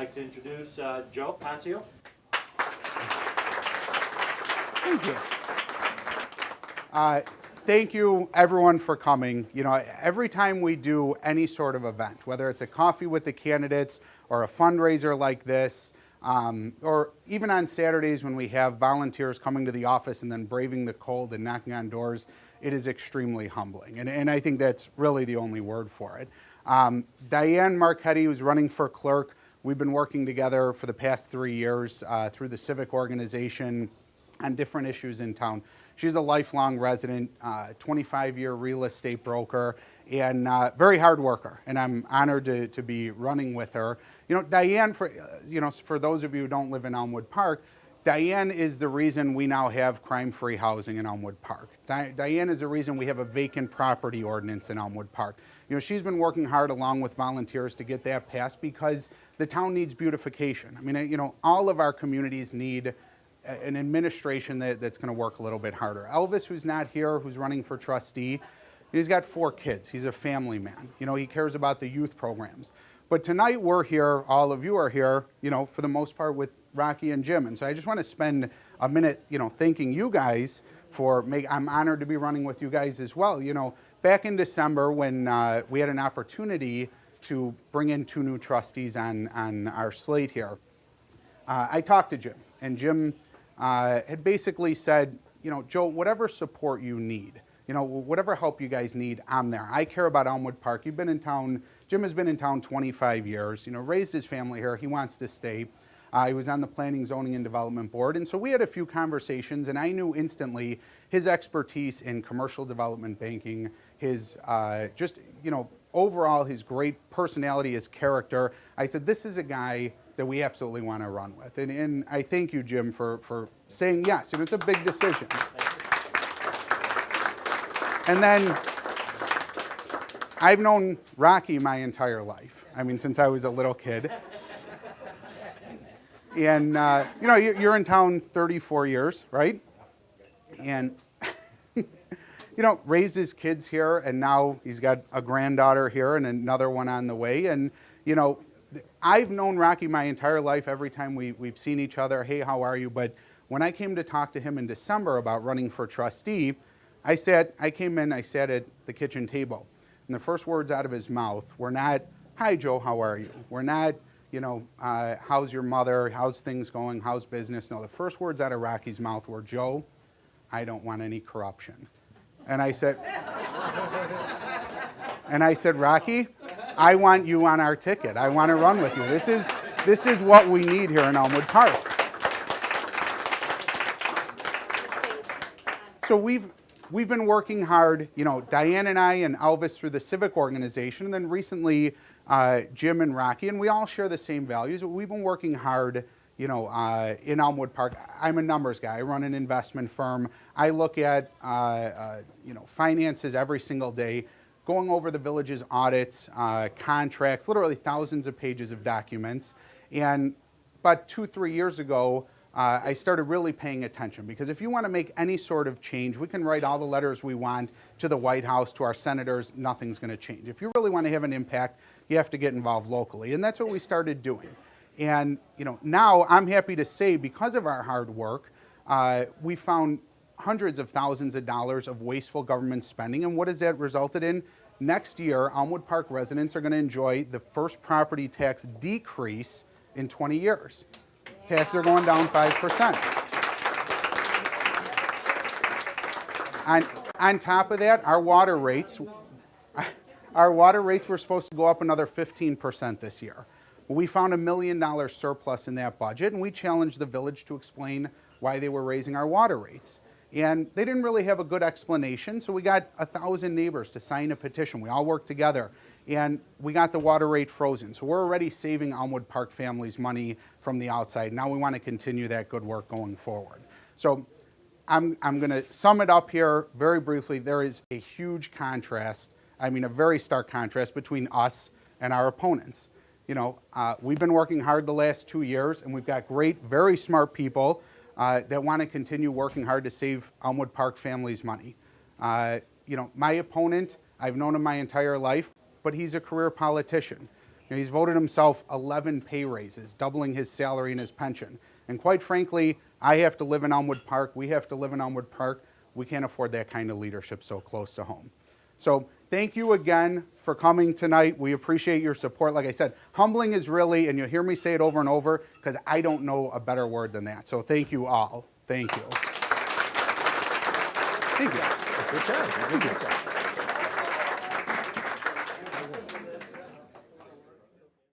like to introduce Joe Ponzio. Thank you. Thank you, everyone, for coming. You know, every time we do any sort of event, whether it's a coffee with the candidates or a fundraiser like this, or even on Saturdays when we have volunteers coming to the office and then braving the cold and knocking on doors, it is extremely humbling. And I think that's really the only word for it. Diane Marchetti, who's running for clerk, we've been working together for the past 3 years through the civic organization on different issues in town. She's a lifelong resident, 25-year real estate broker, and very hard worker. And I'm honored to be running with her. You know, Diane, for those of you who don't live in Elmwood Park, Diane is the reason we now have crime-free housing in Elmwood Park. Diane is the reason we have a vacant property ordinance in Elmwood Park. You know, she's been working hard along with volunteers to get that passed because the town needs beautification. I mean, you know, all of our communities need an administration that's going to work a little bit harder. Elvis, who's not here, who's running for trustee, he's got 4 kids. He's a family man. You know, he cares about the youth programs. But tonight we're here, all of you are here, you know, for the most part with Rocky and Jim. And so I just want to spend a minute, you know, thanking you guys I'm honored to be running with you guys as well. You know, back in December when we had an opportunity to bring in 2 new trustees on our slate here, I talked to Jim, and Jim had basically said, you know, Joe, whatever support you need, you know, whatever help you guys need, I'm there. I care about Elmwood Park. You've been in town, Jim has been in town 25 years, you know, raised his family here. He wants to stay. He was on the Planning, Zoning, and Development Board. And so we had a few conversations, and I knew instantly his expertise in commercial development banking, his just, you know, overall his great personality, his character. I said, this is a guy that we absolutely want to run with. And I thank you, Jim, for saying yes. And it's a big decision. And then I've known Rocky my entire life. I mean, since I was a little kid. And, you know, you're in town 34 years, right? And, you know, raised his kids here, and now he's got a granddaughter here and another one on the way. And, you know, I've known Rocky my entire life. Every time we've seen each other, hey, how are you? But when I came to talk to him in December about running for trustee, I came in, I sat at the kitchen table. And the first words out of his mouth were not, hi, Joe, how are you? We're not, you know, how's your mother? How's things going? How's business? No, the first words out of Rocky's mouth were, Joe, I don't want any corruption. And I said, Rocky, I want you on our ticket. I want to run with you. This is what we need here in Elmwood Park. So we've been working hard, you know, Diane and I and Elvis through the civic organization, and then recently Jim and Rocky, and we all share the same values. We've been working hard, you know, in Elmwood Park. I'm a numbers guy. I run an investment firm. I look at, you know, finances every single day, going over the village's audits, contracts, literally thousands of pages of documents. And about 2-3 years ago, I started really paying attention, because if you want to make any sort of change, we can write all the letters we want to the White House, to our senators, nothing's going to change. If you really want to have an impact, you have to get involved locally. And that's what we started doing. And, you know, now I'm happy to say, because of our hard work, we found hundreds of thousands of dollars of wasteful government spending. And what has that resulted in? Next year, Elmwood Park residents are going to enjoy the first property tax decrease in 20 years. Yeah. Taxes are going down 5%. On top of that, our water rates were supposed to go up another 15% this year. We found $1 million surplus in that budget, and we challenged the village to explain why they were raising our water rates. And they didn't really have a good explanation, so we got 1,000 neighbors to sign a petition. We all worked together, and we got the water rate frozen. So we're already saving Elmwood Park families money from the outside. Now we want to continue that good work going forward. So I'm going to sum it up here very briefly. There is a huge contrast, I mean a very stark contrast, between us and our opponents. You know, we've been working hard the last 2 years, and we've got great, very smart people that want to continue working hard to save Elmwood Park families money. You know, my opponent, I've known him my entire life, but he's a career politician. You know, he's voted himself 11 pay raises, doubling his salary and his pension. And quite frankly, I have to live in Elmwood Park. We have to live in Elmwood Park. We can't afford that kind of leadership so close to home. So thank you again for coming tonight. We appreciate your support. Like I said, humbling is really, and you'll hear me say it over and over, because I don't know a better word than that. So thank you all. Thank you. Thank you. Good job. Good job.